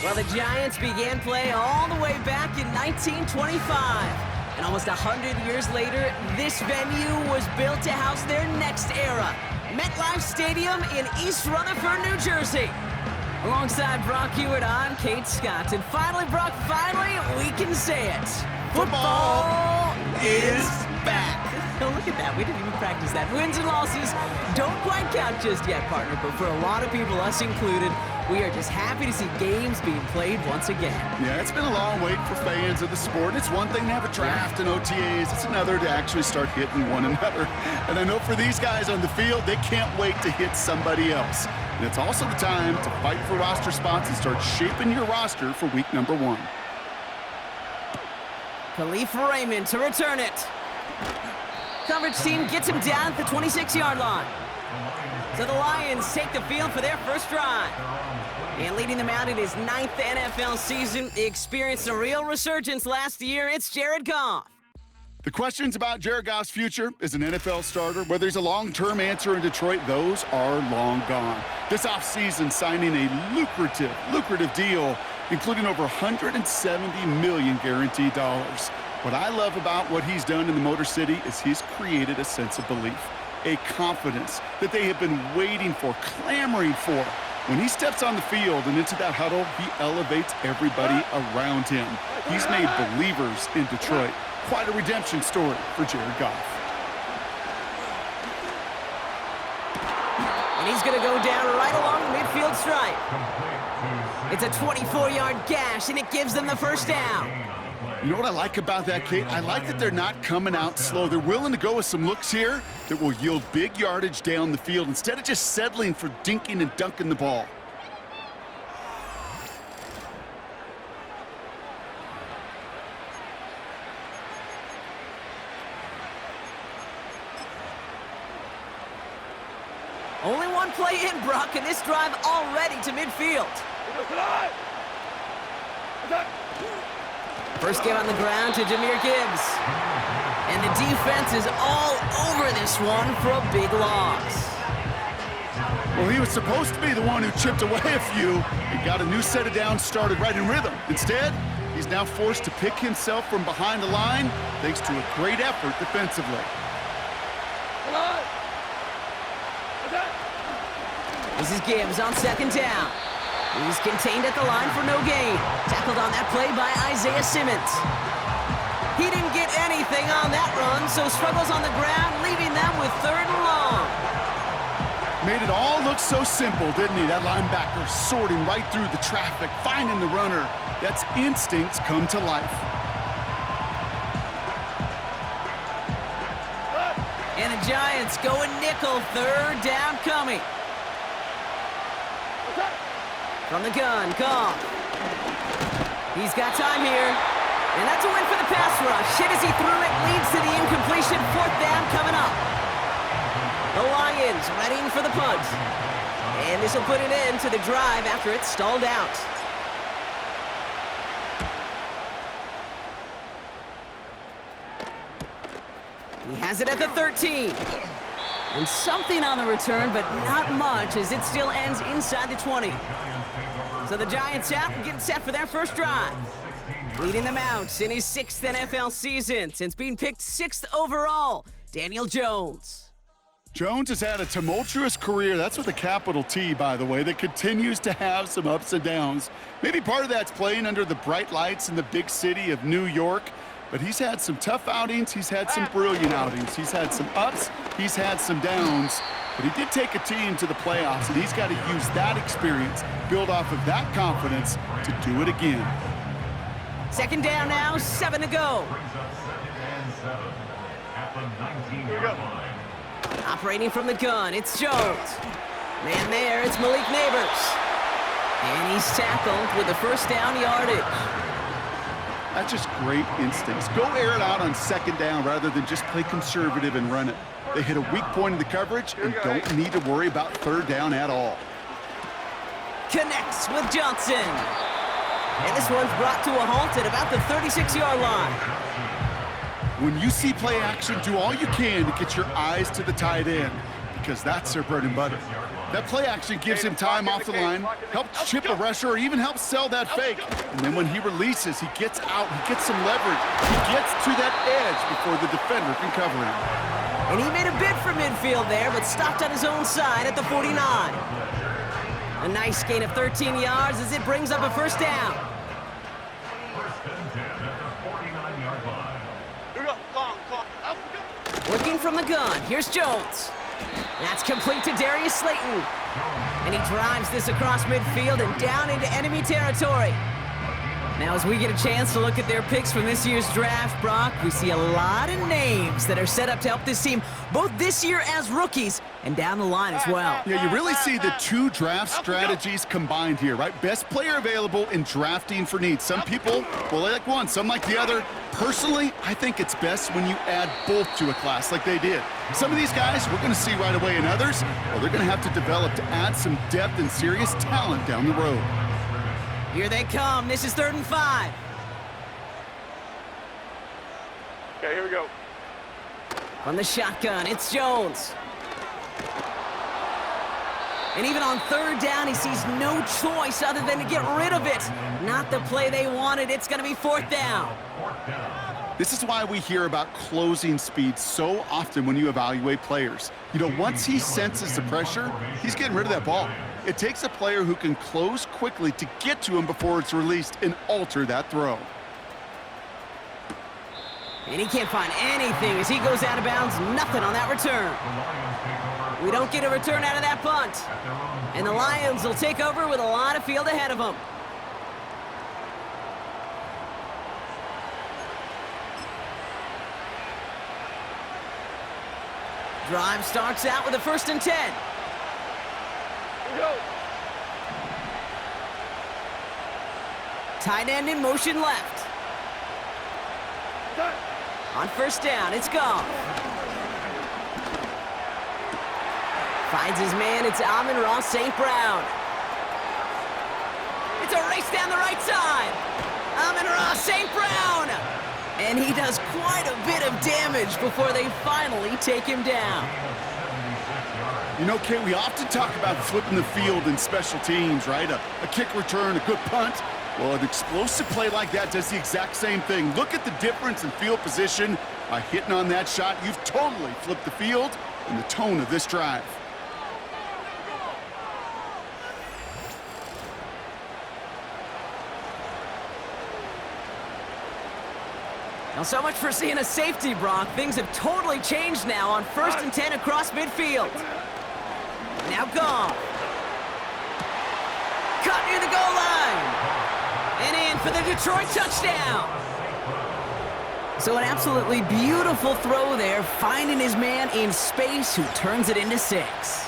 Well, the Giants began play all the way back in 1925. And almost 100 years later, this venue was built to house their next era. MetLife Stadium in East Rutherford, New Jersey. Alongside Brock Hewitt, I'm Kate Scott. And finally, Brock, we can say it. Football is back. Oh, look at that. We didn't even practice that. Wins and losses don't quite count just yet, partner. But for a lot of people, us included, we are just happy to see games being played once again. Yeah, it's been a long wait for fans of the sport. It's one thing to have a draft and OTAs. It's another to actually start hitting one another. And I know for these guys on the field, they can't wait to hit somebody else. And it's also the time to fight for roster spots and start shaping your roster for week number 1. Khalif Raymond to return it. Coverage team gets him down at the 26-yard line. So the Lions take the field for their first drive. And leading them out in his 9th NFL season, he experienced a real resurgence last year. It's Jared Goff. The questions about Jared Goff's future as an NFL starter, whether he's a long-term answer in Detroit, those are long gone. This offseason, signing a lucrative deal, including over $170 million guaranteed dollars. What I love about what he's done in the Motor City is he's created a sense of belief, a confidence that they have been waiting for, clamoring for. When he steps on the field and into that huddle, he elevates everybody around him. He's made believers in Detroit. Quite a redemption story for Jared Goff. And he's going to go down right along the midfield stripe. It's a 24-yard gash, and it gives them the first down. You know what I like about that, Kate? I like that they're not coming out slow. They're willing to go with some looks here that will yield big yardage down the field instead of just settling for dinking and dunking the ball. Only one play in, Brock, and this drive already to midfield. First give on the ground to Jahmyr Gibbs. And the defense is all over this one for a big loss. Well, he was supposed to be the one who chipped away a few and got a new set of downs started right in rhythm. Instead, he's now forced to pick himself from behind the line thanks to a great effort defensively. This is Gibbs on second down. He's contained at the line for no gain. Tackled on that play by Isaiah Simmons. He didn't get anything on that run, so struggles on the ground, leaving them with 3rd and long. Made it all look so simple, didn't he? That linebacker sorting right through the traffic, finding the runner. That's instincts come to life. And the Giants going nickel, 3rd down coming. From the gun, Goff. He's got time here. And that's a win for the pass rush. Hit as he threw it, leads to the incompletion. 4th down coming up. The Lions readying for the punt. And this will put an end to the drive after it's stalled out. He has it at the 13. And something on the return, but not much, as it still ends inside the 20. So the Giants out and getting set for their first drive. Leading them out in his 6th NFL season since being picked 6th overall, Daniel Jones. Jones has had a tumultuous career. That's with a capital T, by the way, that continues to have some ups and downs. Maybe part of that's playing under the bright lights in the big city of New York. But he's had some tough outings. He's had some brilliant outings. He's had some ups. He's had some downs. But he did take a team to the playoffs, and he's got to use that experience, build off of that confidence to do it again. 2nd down now, 7 to go. Operating from the gun, it's Jones. Man there, it's Malik Neighbors. And he's tackled with the first down yardage. That's just great instincts. Go air it out on 2nd down rather than just play conservative and run it. They hit a weak point in the coverage and don't need to worry about 3rd down at all. Connects with Johnson. And this one's brought to a halt at about the 36-yard line. When you see play action, do all you can to get your eyes to the tight end. because that's their bread and butter. That play action gives him time off the line, helps chip a rusher, or even helps sell that fake. And then when he releases, he gets out, he gets some leverage. He gets to that edge before the defender can cover him. And he made a bid for midfield there, but stopped on his own side at the 49. A nice gain of 13 yards as it brings up a first down. Working from the gun, here's Jones. That's complete to Darius Slayton. And he drives this across midfield and down into enemy territory. Now, as we get a chance to look at their picks from this year's draft, Brock, we see a lot of names that are set up to help this team, both this year as rookies and down the line as well. Yeah, you really see the two draft strategies combined here, right? Best player available in drafting for need. Some people, well, they like one, some like the other. Personally, I think it's best when you add both to a class like they did. Some of these guys we're going to see right away, and others, well, they're going to have to develop to add some depth and serious talent down the road. Here they come. This is 3rd and 5. Okay, here we go. From the shotgun, it's Jones. And even on 3rd down, he sees no choice other than to get rid of it. Not the play they wanted. It's going to be 4th down. This is why we hear about closing speed so often when you evaluate players. You know, once he senses the pressure, he's getting rid of that ball. It takes a player who can close quickly to get to him before it's released and alter that throw. And he can't find anything as he goes out of bounds. Nothing on that return. We don't get a return out of that punt. And the Lions will take over with a lot of field ahead of them. Drive starts out with a 1st and 10. Go. Tight end in motion left. On 1st down, it's Goff. Finds his man, it's Amon-Ra St. Brown. It's a race down the right side. Amon-Ra St. Brown. And he does quite a bit of damage before they finally take him down. You know, Kate, we often talk about flipping the field in special teams, right? A kick return, a good punt. Well, an explosive play like that does the exact same thing. Look at the difference in field position. By hitting on that shot, you've totally flipped the field and the tone of this drive. Now, so much for seeing a safety, Brock. Things have totally changed now on 1st and 10 across midfield. Now Goff. Cut near the goal line. And in for the Detroit touchdown. So an absolutely beautiful throw there, finding his man in space who turns it into 6.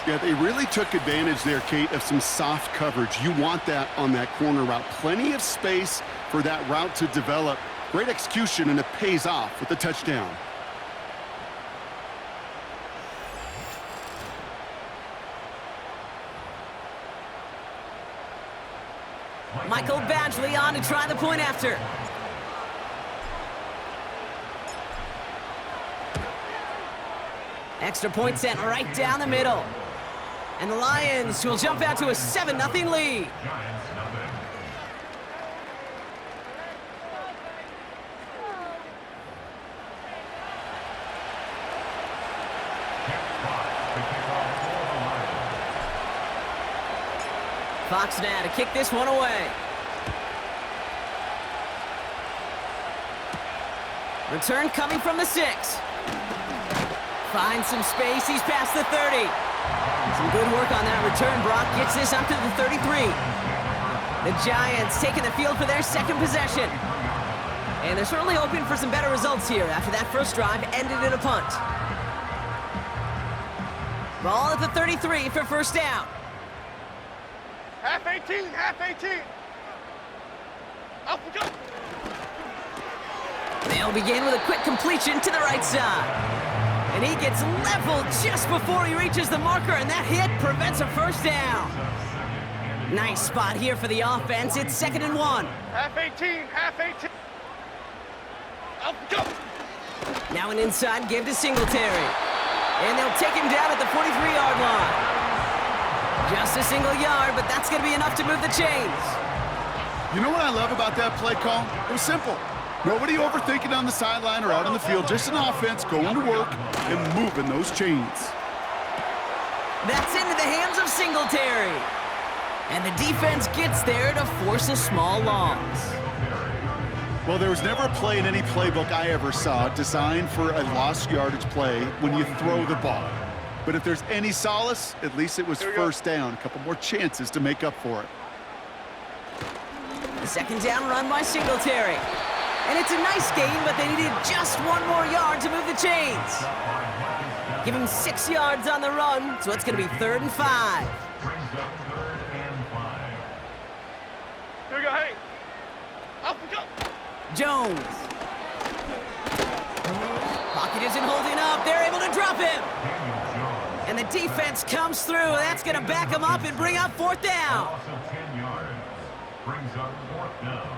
Yeah, they really took advantage there, Kate, of some soft coverage. You want that on that corner route. Plenty of space for that route to develop. Great execution, and it pays off with the touchdown. Michael Badgley on to try the point after. Extra point sent right down the middle. And the Lions will jump out to a 7-0 lead. Fox now to kick this one away. Return coming from the 6. Finds some space, he's past the 30. Some good work on that return. Brock gets this up to the 33. The Giants taking the field for their 2nd possession. And they're certainly hoping for some better results here after that first drive ended in a punt. Ball at the 33 for 1st down. Half 18, half 18. Up we go. They'll begin with a quick completion to the right side. And he gets leveled just before he reaches the marker, and that hit prevents a 1st down. Nice spot here for the offense. It's 2nd and 1. Half 18, half 18. Up we go. Now an inside give to Singletary. And they'll take him down at the 43-yard line. Just a single yard, but that's going to be enough to move the chains. You know what I love about that play call? It was simple. Nobody overthinking on the sideline or out on the field, just an offense going to work and moving those chains. That's into the hands of Singletary. And the defense gets there to force a small loss. Well, there was never a play in any playbook I ever saw designed for a lost yardage play when you throw the ball. But if there's any solace, at least it was first down. A couple more chances to make up for it. The second down run by Singletary. And it's a nice gain, but they needed just one more yard to move the chains. Give him 6 yards on the run, so it's going to be 3rd and 5. Here we go, hey. Up we go. Jones. Pocket isn't holding up. They're able to drop him. And the defense comes through. That's going to back him up and bring up 4th down. Brings up 4th down.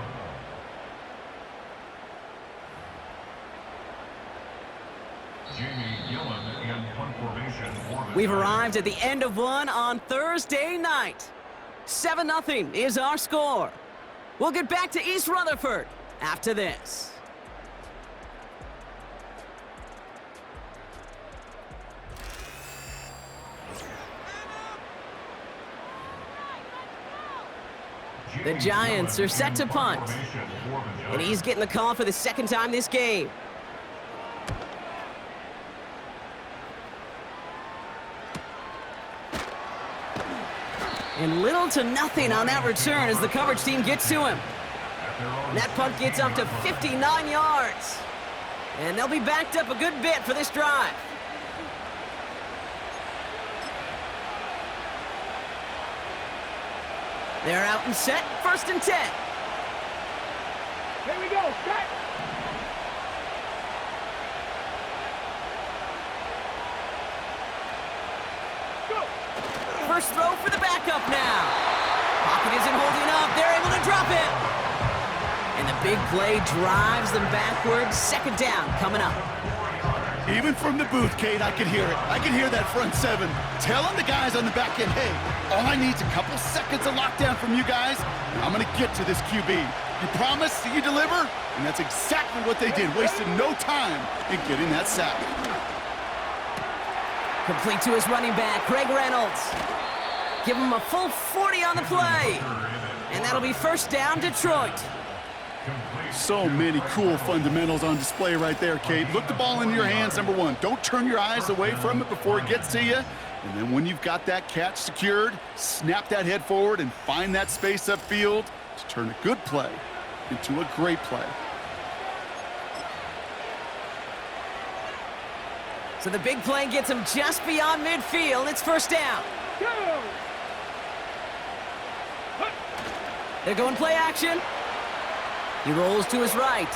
We've arrived at the end of one on Thursday night. 7-0 is our score. We'll get back to East Rutherford after this. The Giants are set to punt. And he's getting the call for the 2nd time this game. And little to nothing on that return as the coverage team gets to him. And that punt gets up to 59 yards. And they'll be backed up a good bit for this drive. They're out and set, 1st and 10. Here we go, set. Go. First throw for the backup now. Pocket isn't holding up. They're able to drop it. And the big play drives them backwards. 2nd down coming up. Even from the booth, Kate, I could hear it. I could hear that front 7 telling the guys on the back end, hey, all I need is a couple seconds of lockdown from you guys, and I'm going to get to this QB. You promise, you deliver? And that's exactly what they did, wasted no time in getting that sack. Complete to his running back, Greg Reynolds. Give him a full 40 on the play. And that'll be 1st down, Detroit. So many cool fundamentals on display right there, Kate. Look the ball in your hands, number 1. Don't turn your eyes away from it before it gets to you. And then when you've got that catch secured, snap that head forward and find that space upfield to turn a good play into a great play. So the big play gets him just beyond midfield. It's 1st down. Go. They're going play action. He rolls to his right.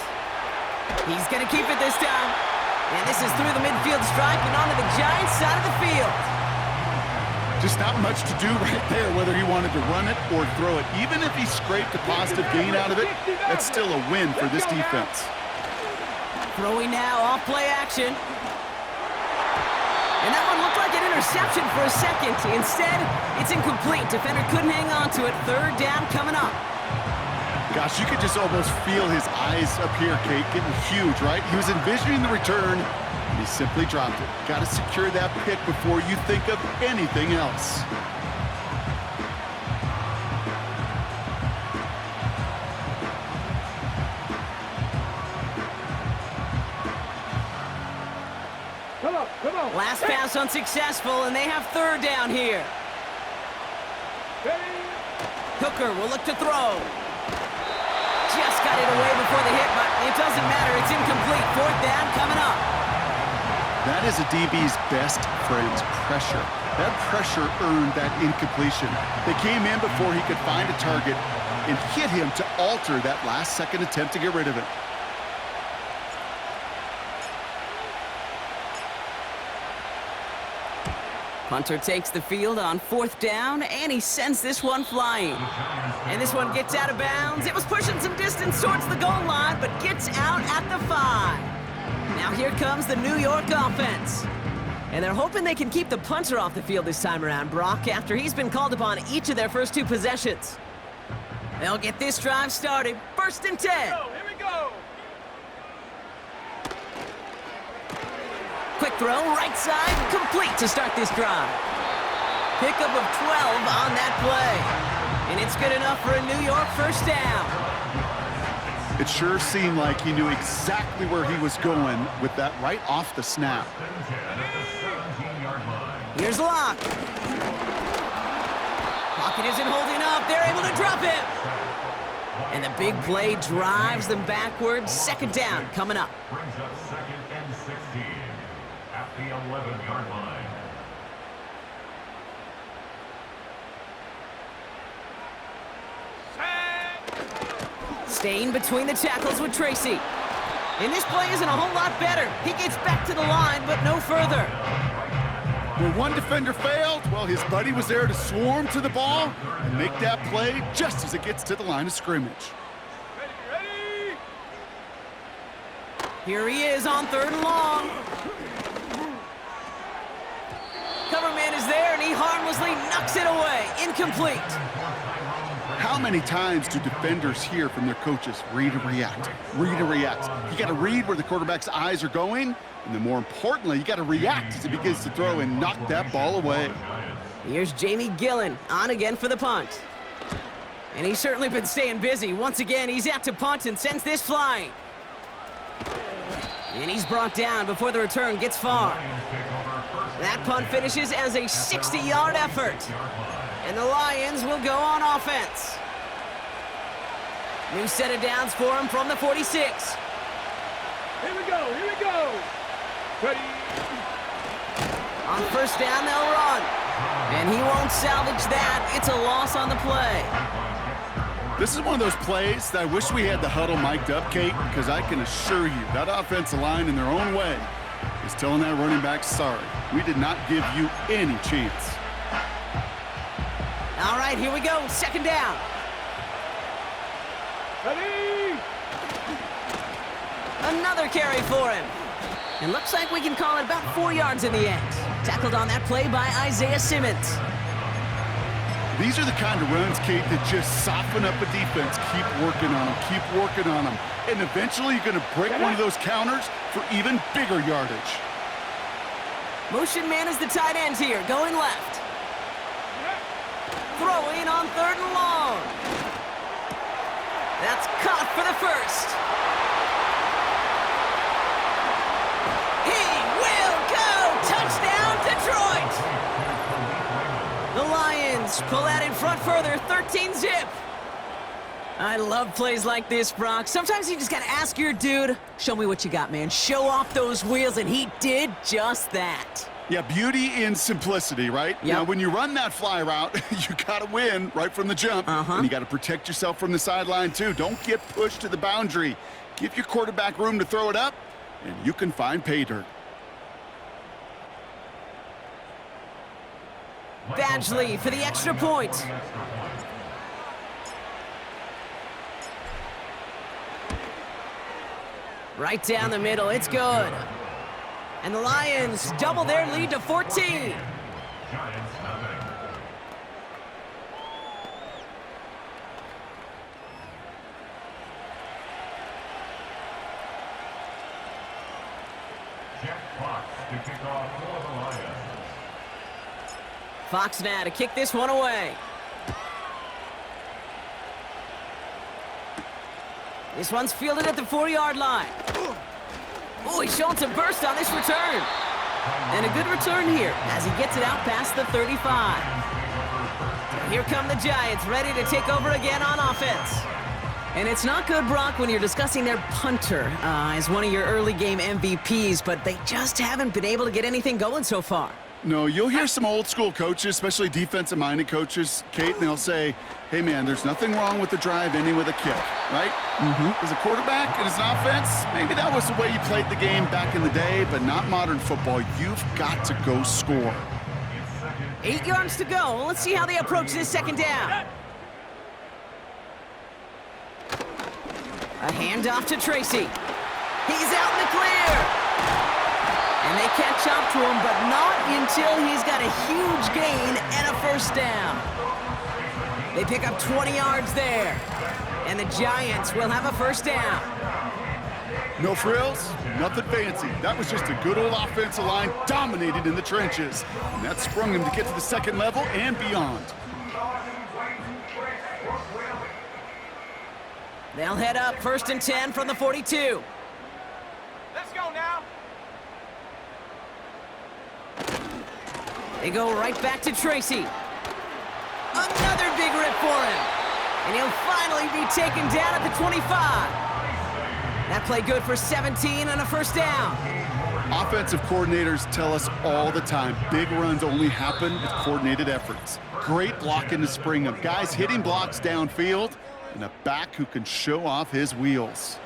He's going to keep it this time. And this is through the midfield stripe and onto the Giants side of the field. Just not much to do right there, whether he wanted to run it or throw it. Even if he scraped a positive gain out of it, that's still a win for this defense. Throwing now off play action. And that one looked like an interception for a second. Instead, it's incomplete. Defender couldn't hang on to it. 3rd down coming up. Gosh, you could just almost feel his eyes up here, Kate, getting huge, right? He was envisioning the return, and he simply dropped it. Got to secure that pick before you think of anything else. Come on. Last pass unsuccessful, and they have 3rd down here. Ready. Hooker will look to throw. Just got it away before the hit, but it doesn't matter. It's incomplete. 4th down coming up. That is a DB's best friend, pressure. That pressure earned that incompletion. They came in before he could find a target and hit him to alter that last-second attempt to get rid of it. Punter takes the field on 4th down, and he sends this one flying. And this one gets out of bounds. It was pushing some distance towards the goal line, but gets out at the 5. Now here comes the New York offense. And they're hoping they can keep the punter off the field this time around, Brock, after he's been called upon each of their first 2 possessions. They'll get this drive started. 1st and 10. Here we go. Quick throw, right side, complete to start this drive. Pickup of 12 on that play. And it's good enough for a New York 1st down. It sure seemed like he knew exactly where he was going with that right off the snap. Here's Locke. Pocket isn't holding up. They're able to drop him. And the big play drives them backwards. 2nd down coming up. Brings up 2nd and 16 at the 11-yard line. Staying between the tackles with Tracy. And this play isn't a whole lot better. He gets back to the line, but no further. Where one defender failed, well, his buddy was there to swarm to the ball and make that play just as it gets to the line of scrimmage. Ready. Here he is on 3rd and long. Cover man is there, and he harmlessly knocks it away. Incomplete. How many times do defenders hear from their coaches, read and react, read and react? You got to read where the quarterback's eyes are going, and then more importantly, you got to react as he begins to throw and knock that ball away. Here's Jamie Gillen on again for the punt. And he's certainly been staying busy. Once again, he's out to punt and sends this flying. And he's brought down before the return gets far. That punt finishes as a 60-yard effort. And the Lions will go on offense. New set of downs for him from the 46. Here we go. Ready. On 1st down, they'll run. And he won't salvage that. It's a loss on the play. This is one of those plays that I wish we had the huddle mic'd up, Kate, because I can assure you that offensive line in their own way is telling that running back, sorry, we did not give you any chance. All right, here we go. 2nd down. Ready. Another carry for him. And looks like we can call it about 4 yards in the end. Tackled on that play by Isaiah Simmons. These are the kind of runs, Kate, that just soften up a defense. Keep working on them, keep working on them. And eventually you're going to break one of those counters for even bigger yardage. Motion man is the tight end here, going left. Throwing on 3rd and long. That's caught for the 1st. He will go! Touchdown, Detroit! The Lions pull out in front further, 13-zip. I love plays like this, Brock. Sometimes you just gotta ask your dude, show me what you got, man. Show off those wheels, and he did just that. Yeah, beauty in simplicity, right? Yep. Now, when you run that fly route, you got to win right from the jump. And you got to protect yourself from the sideline, too. Don't get pushed to the boundary. Give your quarterback room to throw it up, and you can find pay dirt. Badgley for the extra point. Right down the middle, it's good. And the Lions double their lead to 14. Fox now to kick this one away. This one's fielded at the 4-yard line. Oh, he's showing some burst on this return. And a good return here as he gets it out past the 35. So here come the Giants, ready to take over again on offense. And it's not good, Brock, when you're discussing their punter as one of your early game MVPs, but they just haven't been able to get anything going so far. No, you'll hear some old school coaches, especially defensive-minded coaches, Kate, and they'll say, hey, man, there's nothing wrong with the drive ending with a kick, right? As a quarterback and as an offense, maybe that was the way you played the game back in the day, but not modern football. You've got to go score. 8 yards to go. Let's see how they approach this 2nd down. A handoff to Tracy. He's out in the clear. And they catch up to him, but not until he's got a huge gain and a first down. They pick up 20 yards there. And the Giants will have a first down. No frills, nothing fancy. That was just a good old offensive line dominated in the trenches. And that sprung him to get to the second level and beyond. They'll head up 1st and 10 from the 42. Let's go now. They go right back to Tracy. Another big rip for him. And he'll finally be taken down at the 25. That play good for 17 and a first down. Offensive coordinators tell us all the time, big runs only happen with coordinated efforts. Great blocking to spring them. Guys hitting blocks downfield, and a back who can show off his wheels.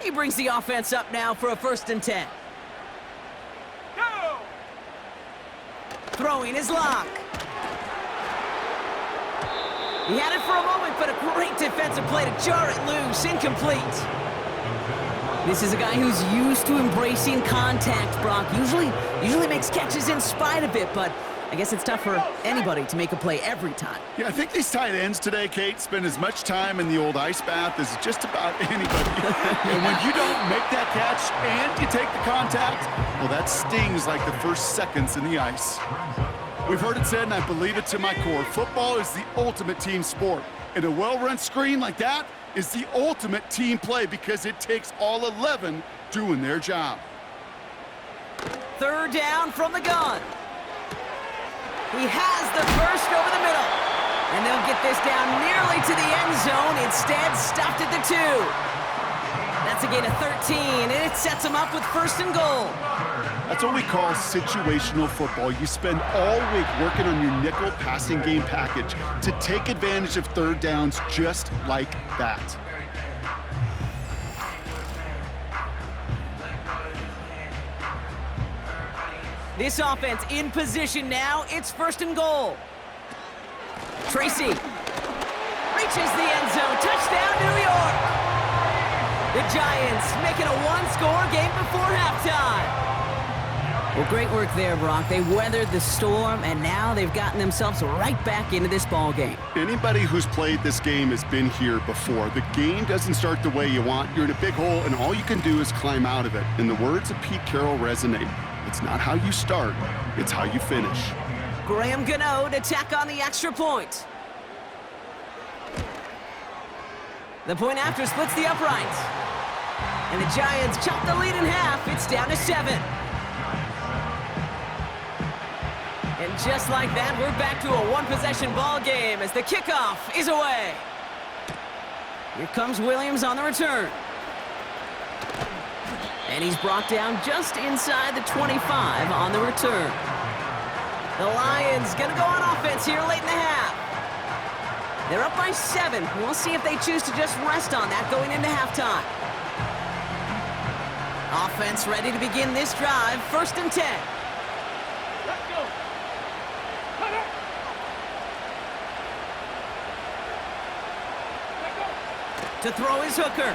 He brings the offense up now for a 1st and 10. Go! Throwing his lock. He had it for a moment, but a great defensive play to jar it loose. Incomplete. This is a guy who's used to embracing contact, Brock. Usually makes catches in spite of it, but I guess it's tough for anybody to make a play every time. Yeah, I think these tight ends today, Kate, spend as much time in the old ice bath as just about anybody. And when you don't make that catch and you take the contact, well, that stings like the first seconds in the ice. We've heard it said, and I believe it to my core, football is the ultimate team sport. And a well-run screen like that is the ultimate team play because it takes all 11 doing their job. 3rd down from the gun. He has the first over the middle. And they'll get this down nearly to the end zone. Instead, stopped at the 2. That's a gain of 13, and it sets them up with 1st and goal. That's what we call situational football. You spend all week working on your nickel passing game package to take advantage of 3rd downs just like that. This offense in position now. It's 1st and goal. Tracy reaches the end zone. Touchdown, New York. The Giants making a one-score game before halftime. Well, great work there, Brock. They weathered the storm, and now they've gotten themselves right back into this ball game. Anybody who's played this game has been here before. The game doesn't start the way you want. You're in a big hole, and all you can do is climb out of it. And the words of Pete Carroll resonate. It's not how you start, it's how you finish. Graham Gano to tack on the extra point. The point after splits the uprights. And the Giants chop the lead in half. It's down to 7. And just like that, we're back to a one-possession ball game as the kickoff is away. Here comes Williams on the return. And he's brought down just inside the 25 on the return. The Lions gonna go on offense here late in the half. They're up by 7. We'll see if they choose to just rest on that going into halftime. Offense ready to begin this drive. 1st and 10. Let's go. Come on. Let go. To throw his hooker.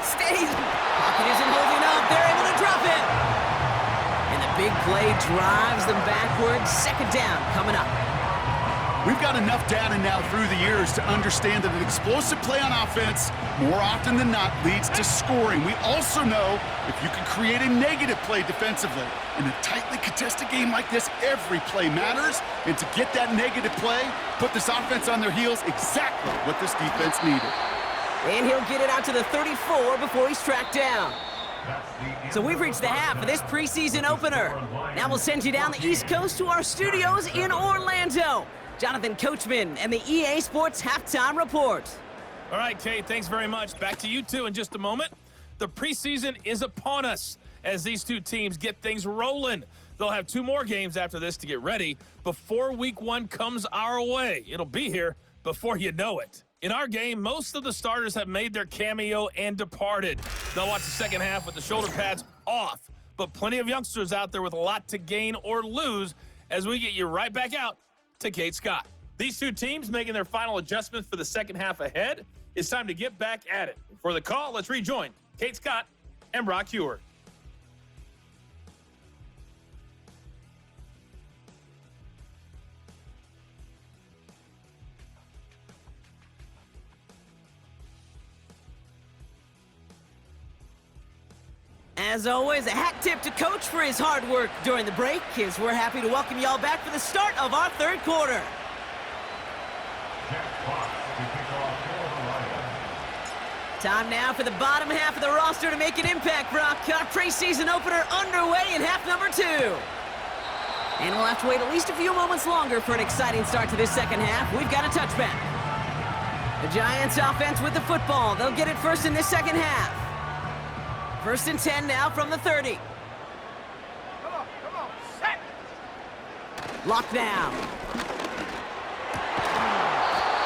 Stays. Pocket isn't holding up. They're able to drop it. And the big play drives them backwards. 2nd down coming up. We've got enough data now through the years to understand that an explosive play on offense, more often than not, leads to scoring. We also know if you can create a negative play defensively. In a tightly contested game like this, every play matters. And to get that negative play, put this offense on their heels, exactly what this defense needed. And he'll get it out to the 34 before he's tracked down. So we've reached the half of this preseason opener. Now we'll send you down the East Coast to our studios in Orlando. Jonathan Coachman and the EA Sports Halftime Report. All right, Kate, thanks very much. Back to you two in just a moment. The preseason is upon us as these two teams get things rolling. They'll have 2 more games after this to get ready before week 1 comes our way. It'll be here before you know it. In our game, most of the starters have made their cameo and departed. They'll watch the second half with the shoulder pads off, but plenty of youngsters out there with a lot to gain or lose as we get you right back out to Kate Scott. These two teams making their final adjustments for the second half ahead. It's time to get back at it. For the call, let's rejoin Kate Scott and Brock Heward. As always, a hat tip to Coach for his hard work during the break, as we're happy to welcome y'all back for the start of our third quarter. Time now for the bottom half of the roster to make an impact, Brock. Our preseason opener underway in half number 2. And we'll have to wait at least a few moments longer for an exciting start to this second half. We've got a touchback. The Giants offense with the football. They'll get it first in this second half. First and 10 now from the 30. Come on, set. Lockdown.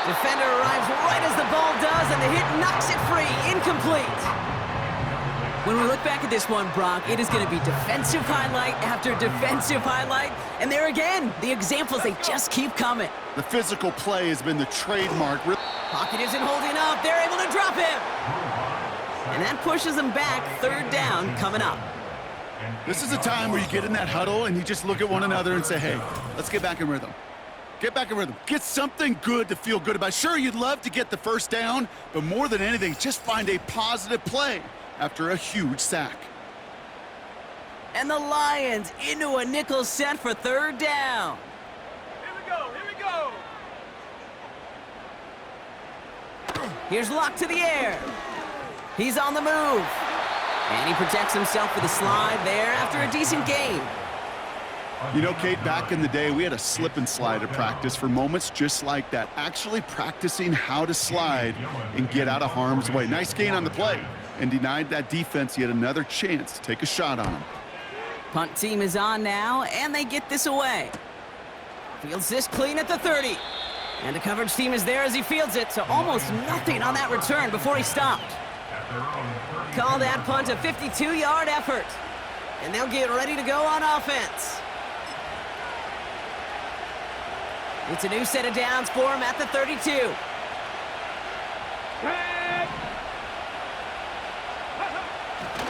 Defender arrives right as the ball does, and the hit knocks it free. Incomplete. When we look back at this one, Brock, it is going to be defensive highlight after defensive highlight. And there again, the examples, they just keep coming. The physical play has been the trademark. Pocket isn't holding up. They're able to drop him. And that pushes them back. Third down coming up. This is a time where you get in that huddle and you just look at one another and say, hey, let's get back in rhythm. Get back in rhythm. Get something good to feel good about. Sure, you'd love to get the first down, but more than anything, just find a positive play after a huge sack. And the Lions into a nickel set for third down. Here we go, here we go. Here's Locke to the air. He's on the move. And he protects himself with a slide there after a decent gain. You know, Kate, back in the day, we had a slip and slide at practice for moments just like that. Actually practicing how to slide and get out of harm's way. Nice gain on the play, and denied that defense yet another chance to take a shot on him. Punt team is on now, and they get this away. Fields this clean at the 30. And the coverage team is there as he fields it, so almost nothing on that return before he stopped. Call that punt a 52-yard effort. And they'll get ready to go on offense. It's a new set of downs for him at the 32.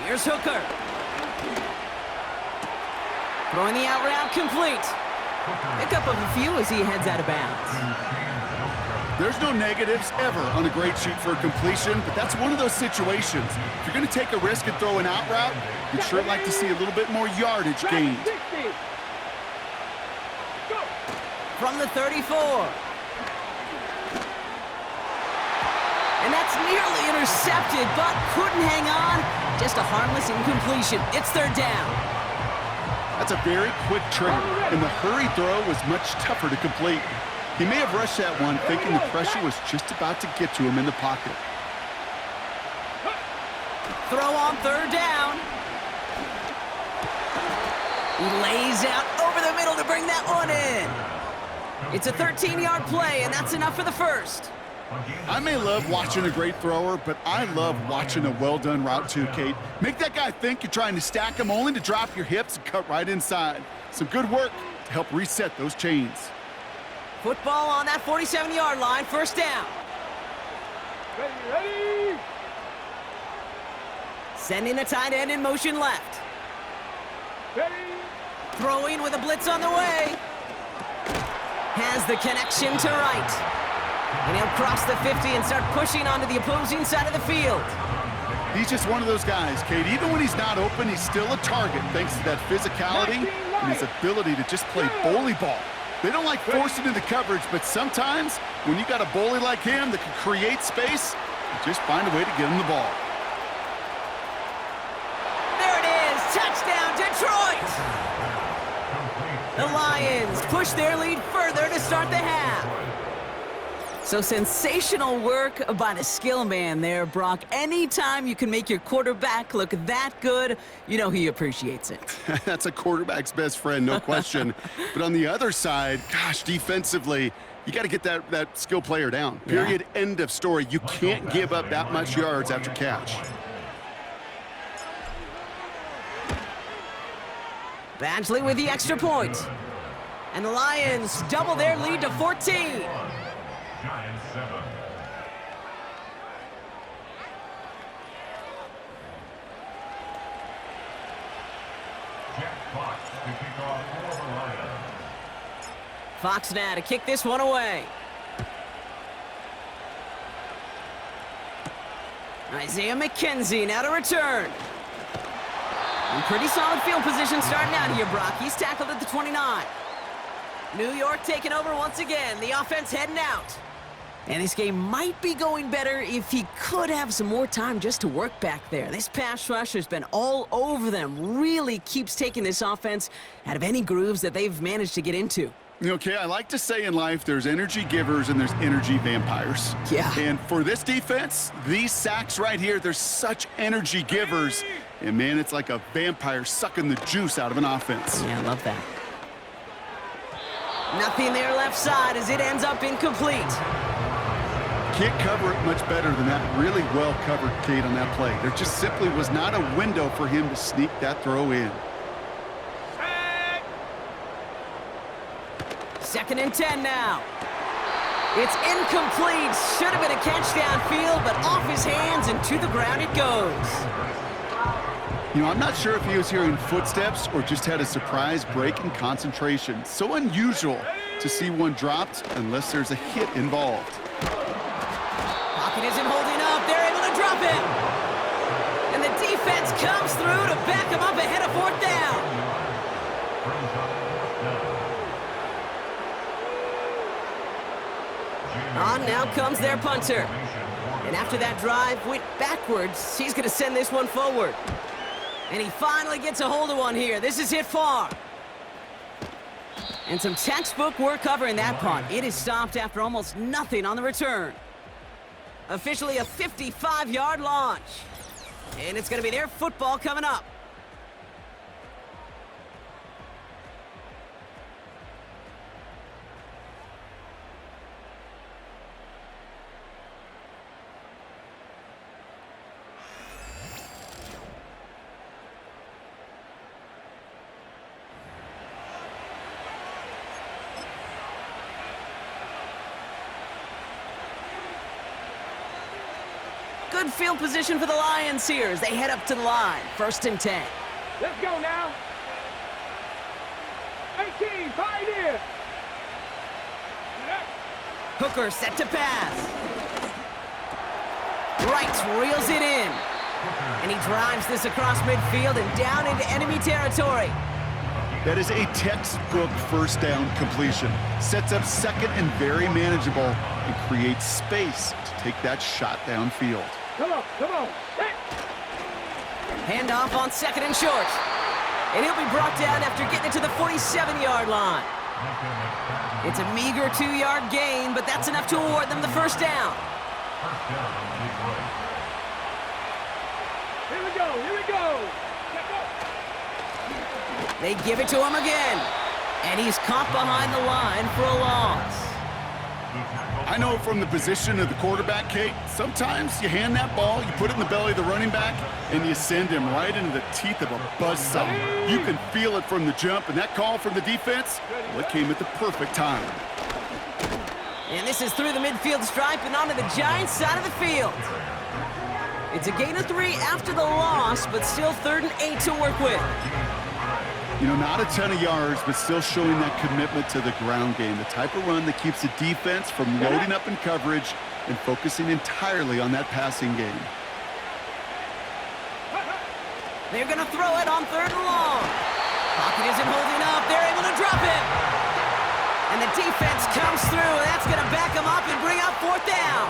Here's Hooker. Throwing the out route complete. Pickup of a few as he heads out of bounds. There's no negatives ever on a great shoot for a completion, but that's one of those situations. If you're going to take a risk and throw an out route, you'd sure like to see a little bit more yardage gained. From the 34. And that's nearly intercepted, but couldn't hang on. Just a harmless incompletion. It's third down. That's a very quick trigger, and the hurry throw was much tougher to complete. He may have rushed that one thinking the pressure was just about to get to him in the pocket. Throw on third down. He lays out over the middle to bring that one in. It's a 13-yard play, and that's enough for the first. I may love watching a great thrower, but I love watching a well-done route too, Kate. Make that guy think you're trying to stack him only to drop your hips and cut right inside. Some good work to help reset those chains. Football on that 47-yard line, first down. Ready. Sending the tight end in motion left. Ready. Throwing with a blitz on the way. Has the connection to right. And he'll cross the 50 and start pushing onto the opposing side of the field. He's just one of those guys, Kate. Even when he's not open, he's still a target thanks to that physicality and his ability to just play bully ball. They don't like forcing into coverage, but sometimes when you got a bully like him that can create space, you just find a way to get him the ball. There it is, touchdown Detroit! The Lions push their lead further to start the half. So sensational work by the skill man there, Brock. Anytime you can make your quarterback look that good, you know he appreciates it. That's a quarterback's best friend, no question. But on the other side, gosh, defensively, you got to get that skill player down. Period, end of story. You can't give up that much yards after catch. Badgley with the extra point. And the Lions double their lead to 14. Giants 7. Jack Fox to kick off for the Lions. Fox now to kick this one away. Isaiah McKenzie now to return. And pretty solid field position starting out here, Brock. He's tackled at the 29. New York taking over once again. The offense heading out. And this game might be going better if he could have some more time just to work back there. This pass rush has been all over them. Really keeps taking this offense out of any grooves that they've managed to get into. Okay, I like to say in life there's energy givers and there's energy vampires. Yeah. And for this defense, these sacks right here, they're such energy givers. And, man, it's like a vampire sucking the juice out of an offense. Yeah, I love that. Nothing there left side as it ends up incomplete. Can't cover it much better than that really well covered Kate on that play. There just simply was not a window for him to sneak that throw in. Second and 10 now. It's incomplete. Should have been a catch downfield, but off his hands and to the ground it goes. You know, I'm not sure if he was hearing footsteps or just had a surprise break in concentration. So unusual to see one dropped unless there's a hit involved. Pocket isn't holding up. They're able to drop him. And the defense comes through to back him up ahead of fourth down. On now comes their punter. And after that drive went backwards, he's going to send this one forward. And he finally gets a hold of one here. This is hit far. And some textbook work covering that punt. It is stopped after almost nothing on the return. Officially a 55-yard launch. And it's going to be their football coming up. Good field position for the Lions here as they head up to the line. First and 10. Let's go now. 18, Pioneer. Hooker set to pass. Wright reels it in. And he drives this across midfield and down into enemy territory. That is a textbook first down completion. Sets up second and very manageable and creates space to take that shot downfield. Come on, come on. Handoff on second and short. And he'll be brought down after getting it to the 47-yard line. It's a meager 2-yard gain, but that's enough to award them the first down. Here we go, here we go. They give it to him again. And he's caught behind the line for a loss. I know from the position of the quarterback, Kate, sometimes you hand that ball, you put it in the belly of the running back, and you send him right into the teeth of a buzzsaw. You can feel it from the jump, and that call from the defense, well, it came at the perfect time. And this is through the midfield stripe and onto the Giants' side of the field. It's a gain of 3 after the loss, but still 3rd and 8 to work with. You know, not a ton of yards, but still showing that commitment to the ground game. The type of run that keeps the defense from loading up in coverage and focusing entirely on that passing game. They're going to throw it on 3rd and long. Pocket isn't holding up. They're able to drop it. And the defense comes through. That's going to back them up and bring up 4th down.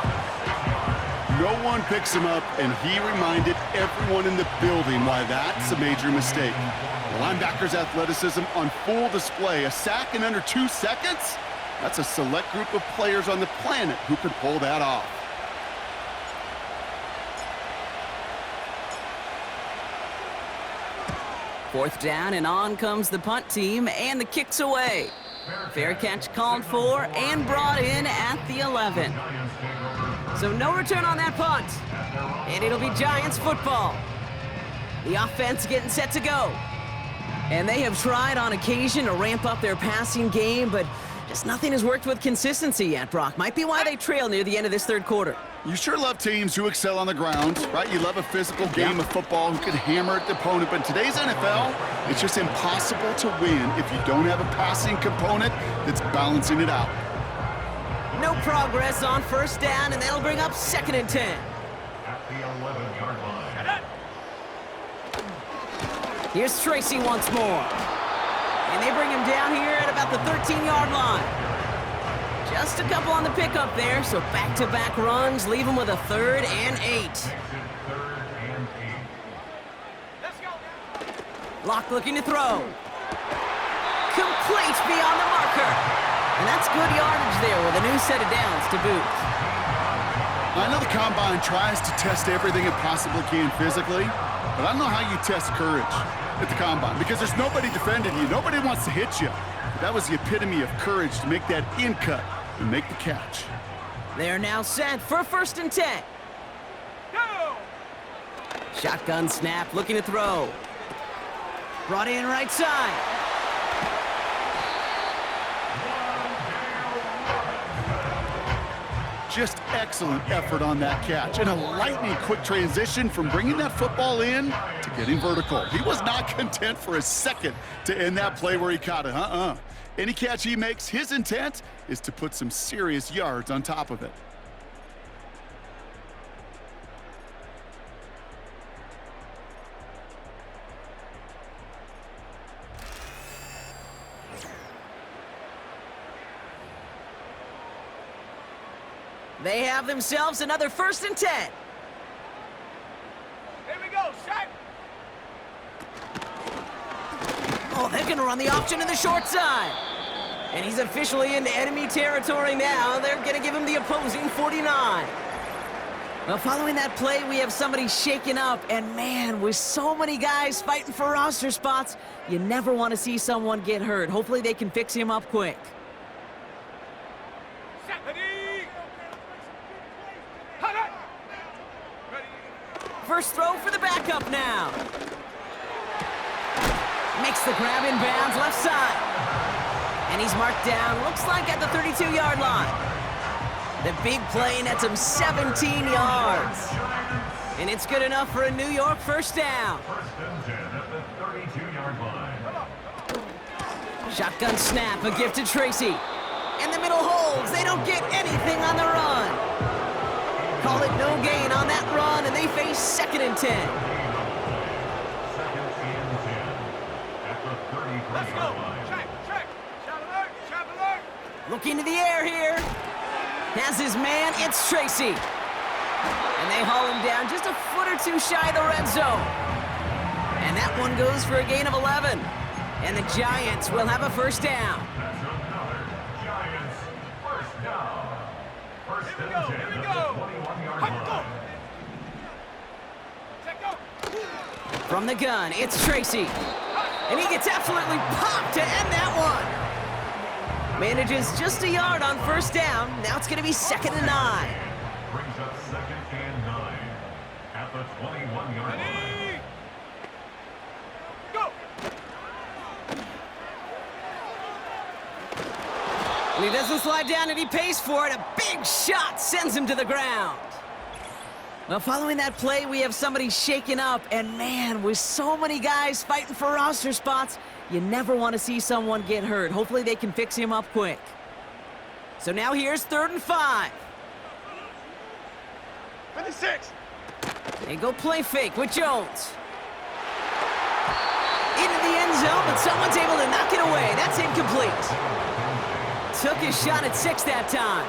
No one picks him up, and he reminded everyone in the building why that's a major mistake. The linebacker's athleticism on full display. A sack in under 2 seconds? That's a select group of players on the planet who could pull that off. Fourth down, and on comes the punt team, and the kick's away. Fair catch called for and brought in at the 11. So no return on that punt. And it'll be Giants football. The offense getting set to go. And they have tried on occasion to ramp up their passing game, but just nothing has worked with consistency yet, Brock. Might be why they trail near the end of this 3rd quarter. You sure love teams who excel on the ground, right? You love a physical game of football who can hammer at the opponent, but in today's NFL, it's just impossible to win if you don't have a passing component that's balancing it out. No progress on 1st down, and that'll bring up 2nd and 10. At the 11-yard line. Here's Tracy once more. And they bring him down here at about the 13-yard line. Just a couple on the pickup there, so back-to-back runs leave him with a 3rd and 8. Locke looking to throw. Complete beyond the marker. And that's good yardage there with a new set of downs to boot. I know the Combine tries to test everything it possibly can physically, but I don't know how you test courage at the Combine because there's nobody defending you. Nobody wants to hit you. But that was the epitome of courage to make that in cut and make the catch. They're now set for 1st and 10. Go! Shotgun snap, looking to throw. Brought in right side. Just excellent effort on that catch and a lightning quick transition from bringing that football in to getting vertical. He was not content for a second to end that play where he caught it. Any catch he makes, his intent is to put some serious yards on top of it. They have themselves another 1st and 10. Here we go, set! Oh, they're going to run the option to the short side. And he's officially into enemy territory now. They're going to give him the opposing 49. Well, following that play, we have somebody shaken up. And, man, with so many guys fighting for roster spots, you never want to see someone get hurt. Hopefully they can fix him up quick. Set, ready! First throw for the backup now. Makes the grab in bounds left side. And he's marked down, looks like at the 32-yard line. The big play nets him 17 yards. And it's good enough for a New York 1st down. 1st and 10 at the 32-yard line. Shotgun snap, a gift to Tracy. And the middle holds. They don't get anything on the run. Call it no gain on that run, and they face 2nd and 10. 2nd and 10 at the 33-yard Let's go! line. Check! Shot alert! Shot alert! Looking to the air here. Has his man, it's Tracy. And they haul him down just a foot or two shy of the red zone. And that one goes for a gain of 11. And the Giants will have a 1st down. That's another Giants 1st down. 1st Here we and go, 10 here we at go. the 21-yard Hut, go. line. Set, go! From the gun, it's Tracy. And he gets absolutely popped to end that one. Manages just a yard on 1st down. Now it's going to be 2nd and 9. Brings up 2nd and 9 at the 21-yard line. Ready! Go! And he doesn't slide down, and he pays for it. A big shot sends him to the ground. Well, following that play, we have somebody shaken up. And, man, with so many guys fighting for roster spots, you never want to see someone get hurt. Hopefully they can fix him up quick. So now here's 3rd and 5. 56! They go play fake with Jones. Into the end zone, but someone's able to knock it away. That's incomplete. Took his shot at 6 that time.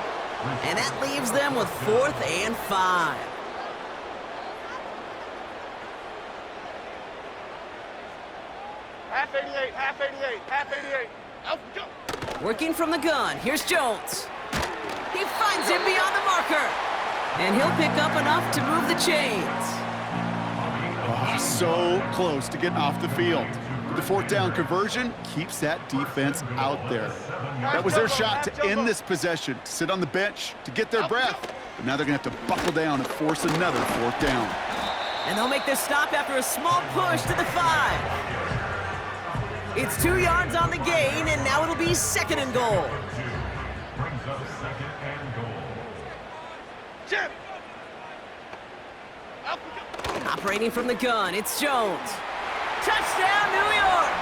And that leaves them with 4th and 5. Half 88, half 88, half 88. Out, go! Working from the gun, here's Jones. He finds him beyond the marker. And he'll pick up enough to move the chains. Oh, so close to getting off the field. The 4th down conversion keeps that defense out there. That was their shot to end this possession, to sit on the bench, to get their breath. But now they're going to have to buckle down and force another 4th down. And they'll make this stop after a small push to the 5. It's 2 yards on the gain, and now it'll be 2nd and goal. Brings up 2nd and goal. Jim! Out, go! Operating from the gun, it's Jones. Touchdown, New York!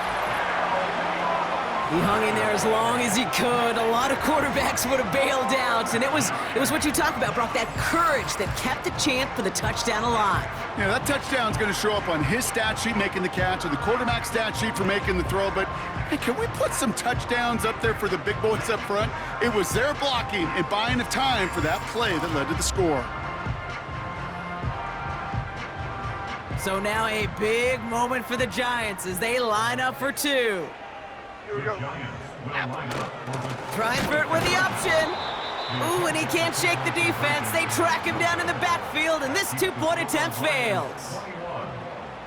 He hung in there as long as he could. A lot of quarterbacks would have bailed out, and it was what you talk about, Brock, that courage that kept the champ for the touchdown alive. Yeah, that touchdown's going to show up on his stat sheet making the catch or the quarterback stat sheet for making the throw, but hey, can we put some touchdowns up there for the big boys up front? It was their blocking and buying of time for that play that led to the score. So now a big moment for the Giants as they line up for two. Here we go. Trifert with the option. Ooh, and he can't shake the defense. They track him down in the backfield, and this two-point attempt fails.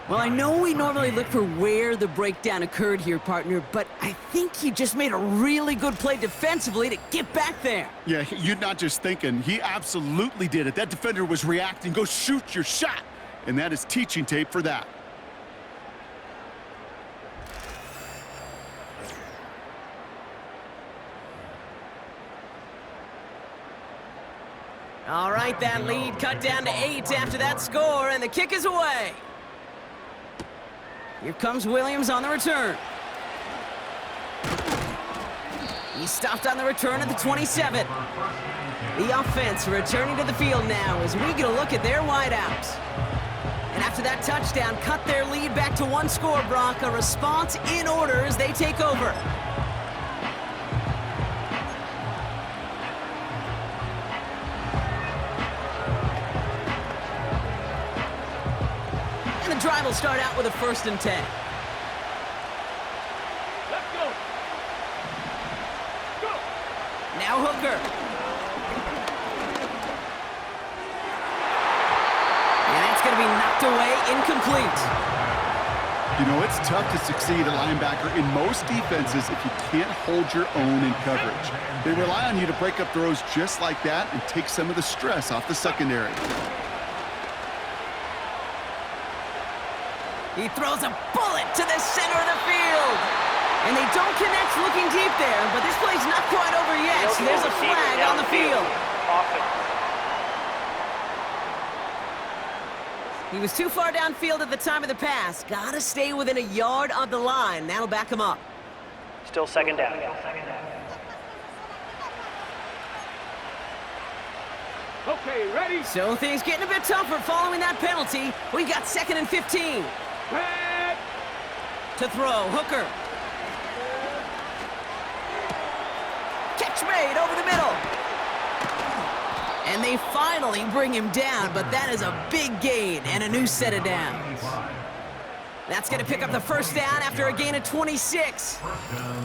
Well, I know we normally look for where the breakdown occurred here, partner, but I think he just made a really good play defensively to get back there. Yeah, you're not just thinking. He absolutely did it. That defender was reacting. Go shoot your shot. And that is teaching tape for that. All right, that lead cut down to 8 after that score, and the kick is away. Here comes Williams on the return. He's stopped on the return at the 27. The offense returning to the field now as we get a look at their wideouts. And after that touchdown, cut their lead back to 1 score, Brock. A response in order as they take over. And the drive will start out with a 1st and 10. Let's go. Go. Now Hooker. And that's going to be knocked away, incomplete. You know, it's tough to succeed at linebacker in most defenses if you can't hold your own in coverage. They rely on you to break up throws just like that and take some of the stress off the secondary. He throws a bullet to the center of the field. And they don't connect looking deep there, but this play's not quite over yet. So there's a flag on the field. He was too far downfield at the time of the pass. Gotta stay within a yard of the line. That'll back him up. Still 2nd down. Okay, ready? So things getting a bit tougher following that penalty. We got 2nd and 15. Red. To throw, Hooker. Catch made over the middle. And they finally bring him down, but that is a big gain and a new set of downs. That's going to pick up the 1st down after a gain of 26.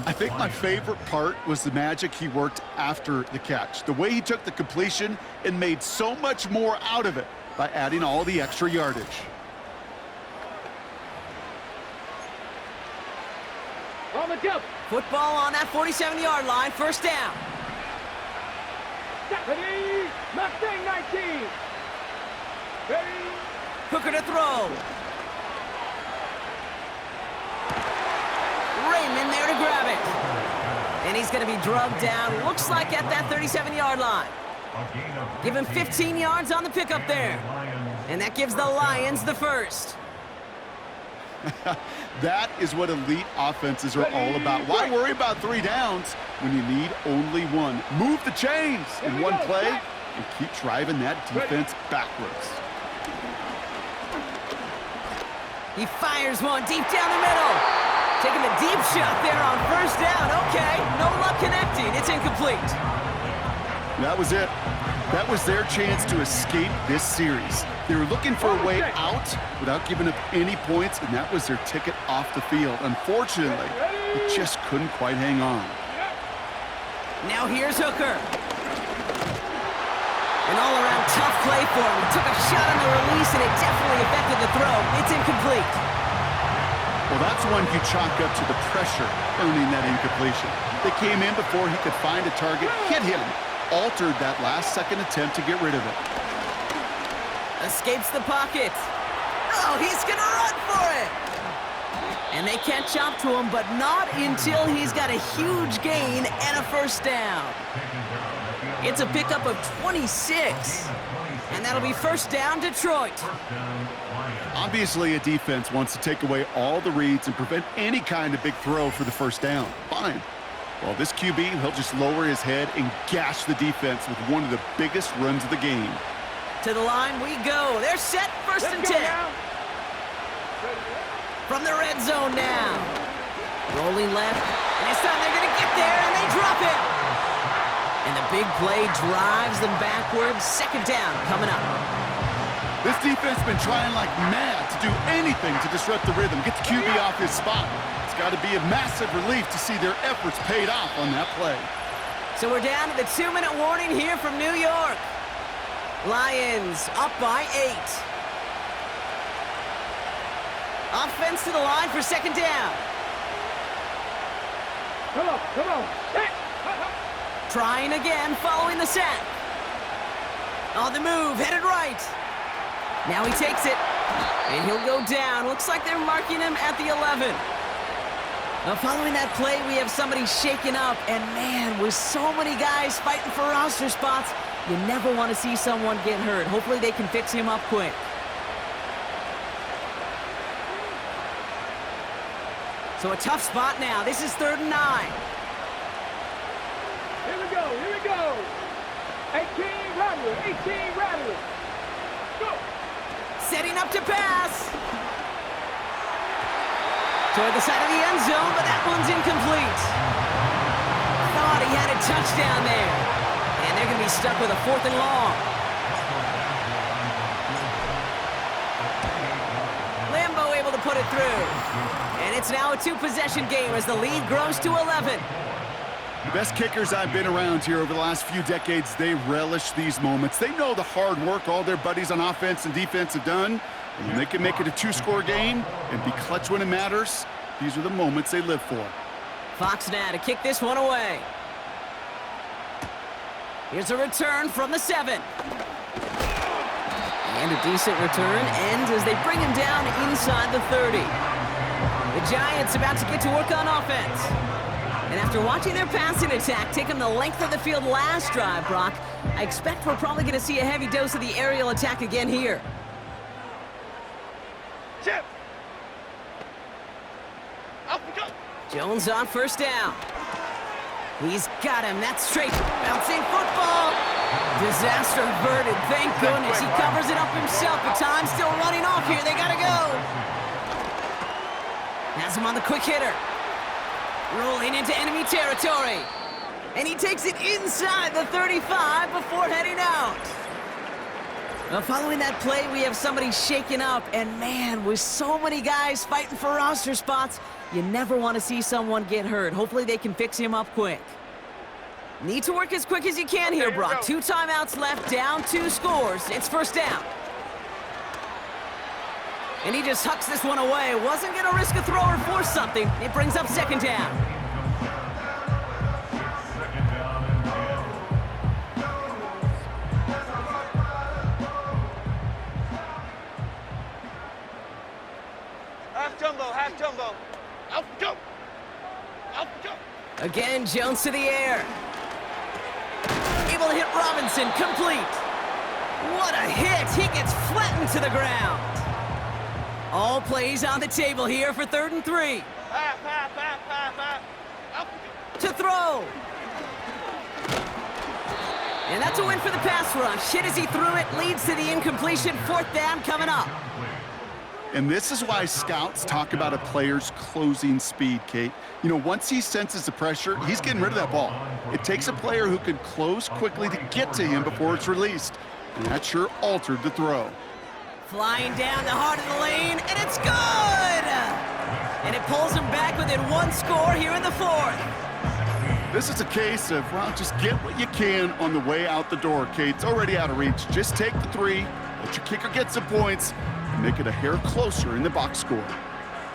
I think my favorite part was the magic he worked after the catch. The way he took the completion and made so much more out of it by adding all the extra yardage. On the jump. Football on that 47-yard line, 1st down. Ready. Mustang 19. Ready. Hooker to throw. Raymond there to grab it. And he's going to be drugged down, looks like at that 37-yard line. Give him 15 yards on the pickup there. And that gives the Lions the 1st. That is what elite offenses are all about. Why worry about 3 downs when you need only 1? Move the chains in one play and keep driving that defense backwards. He fires one deep down the middle. Taking the deep shot there on 1st down. Okay, no luck connecting. It's incomplete. That was it. That was their chance to escape this series. They were looking for a way out without giving up any points, and that was their ticket off the field. Unfortunately, they just couldn't quite hang on. Now here's Hooker. An all-around tough play for him. He took a shot on the release, and it definitely affected the throw. It's incomplete. Well, that's one you chalk up to the pressure earning that incompletion. They came in before he could find a target, hit him, altered that last-second attempt to get rid of it. Escapes the pocket. Oh, he's going to run for it. And they catch up to him, but not until he's got a huge gain and a 1st down. It's a pickup of 26. And that'll be 1st down, Detroit. Obviously, a defense wants to take away all the reads and prevent any kind of big throw for the first down. Fine. Well, this QB, he'll just lower his head and gash the defense with one of the biggest runs of the game. To the line we go. They're set, first and 10. From the red zone now. Rolling left. And this time they're going to get there, and they drop it. And the big play drives them backwards. Second down coming up. This defense has been trying like mad to do anything to disrupt the rhythm, get the QB off his spot. It's got to be a massive relief to see their efforts paid off on that play. So we're down to the 2-minute warning here from New York. Lions up by 8. Offense to the line for second down. Come on. Trying again, following the sack. On the move, headed right. Now he takes it, and he'll go down. Looks like they're marking him at the 11. Now, following that play, we have somebody shaken up, and man, with so many guys fighting for roster spots, you never want to see someone get hurt. Hopefully they can fix him up quick. So a tough spot now. This is 3rd and 9. Here we go. 18 Rattler. Go. Setting up to pass. Toward the side of the end zone, but that one's incomplete. Thought he had a touchdown there. And they're going to be stuck with a 4th and long. Lambo able to put it through. And it's now a 2-possession game as the lead grows to 11. The best kickers I've been around here over the last few decades, they relish these moments. They know the hard work all their buddies on offense and defense have done. And when they can make it a 2-score game and be clutch when it matters, these are the moments they live for. Fox now to kick this one away. Here's a return from the 7. And a decent return ends as they bring him down inside the 30. The Giants about to get to work on offense. And after watching their passing attack take them the length of the field last drive, Brock, I expect we're probably going to see a heavy dose of the aerial attack again here. Chip. Up we go. Jones on first down. He's got him. That's straight. Bouncing football. Disaster averted. Thank goodness. He covers it up himself, but time's still running off here. They got to go. Has him on the quick hitter. Rolling into enemy territory. And he takes it inside the 35 before heading out. Now, following that play, we have somebody shaken up. And man, with so many guys fighting for roster spots, you never want to see someone get hurt. Hopefully they can fix him up quick. Need to work as quick as you can here, Brock. 2 timeouts left, down 2 scores. It's first down. And he just hucks this one away. Wasn't going to risk a throw or force something. It brings up second down. Half jumbo. Out go. Again, Jones to the air. Able to hit Robinson, complete. What a hit. He gets flattened to the ground. All plays on the table here for 3rd and 3. Half. To throw. And that's a win for the pass rush. Hit as he threw it, leads to the incompletion. 4th down coming up. And this is why scouts talk about a player's closing speed, Kate. You know, once he senses the pressure, he's getting rid of that ball. It takes a player who can close quickly to get to him before it's released. And that sure altered the throw. Flying down the heart of the lane, and it's good! And it pulls him back within 1 score here in the 4th. This is a case of, well, just get what you can on the way out the door, Kate. It's already out of reach. Just take the 3, let your kicker get some points, and make it a hair closer in the box score.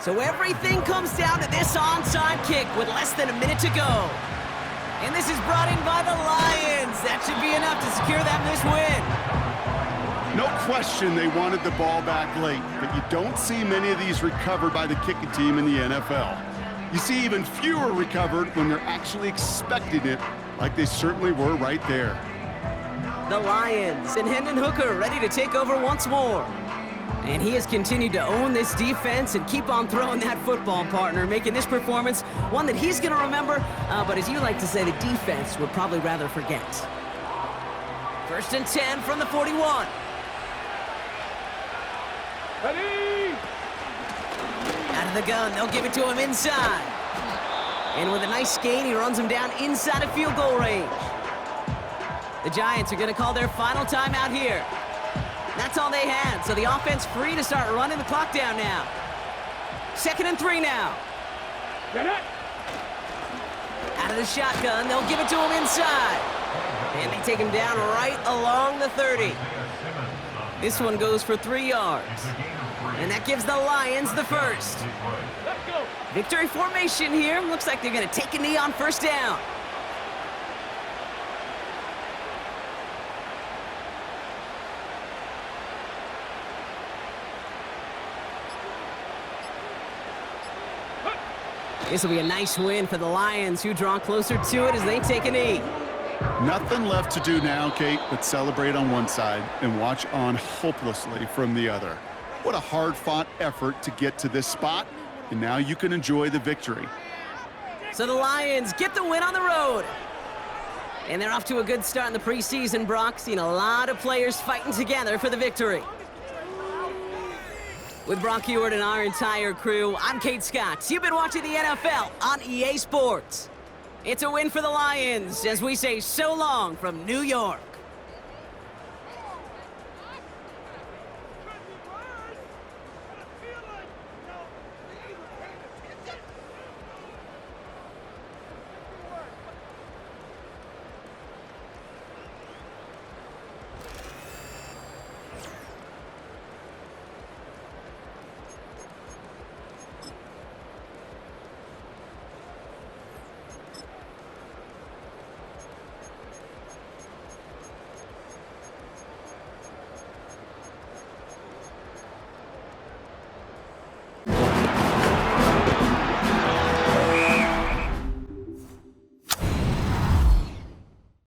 So everything comes down to this onside kick with less than a minute to go. And this is brought in by the Lions. That should be enough to secure them this win. No question they wanted the ball back late, but you don't see many of these recovered by the kicking team in the NFL. You see even fewer recovered when they're actually expecting it, like they certainly were right there. The Lions and Hendon Hooker ready to take over once more. And he has continued to own this defense and keep on throwing that football, partner, making this performance one that he's going to remember, but as you like to say, the defense would probably rather forget. 1st and 10 from the 41. Ready! Out of the gun, they'll give it to him inside. And with a nice gain, he runs him down inside of field goal range. The Giants are going to call their final timeout here. That's all they had, so the offense free to start running the clock down now. 2nd and 3 now. Get it! Out of the shotgun, they'll give it to him inside. And they take him down right along the 30. This one goes for 3 yards. And that gives the Lions the first. Let's go! Victory formation here. Looks like they're going to take a knee on 1st down. This will be a nice win for the Lions, who draw closer to it as they take a knee. Nothing left to do now, Kate, but celebrate on one side and watch on hopelessly from the other. What a hard-fought effort to get to this spot, and now you can enjoy the victory. So the Lions get the win on the road. And they're off to a good start in the preseason, Brock. Seen a lot of players fighting together for the victory. With Brock Ewart and our entire crew, I'm Kate Scott. You've been watching the NFL on EA Sports. It's a win for the Lions as we say so long from New York.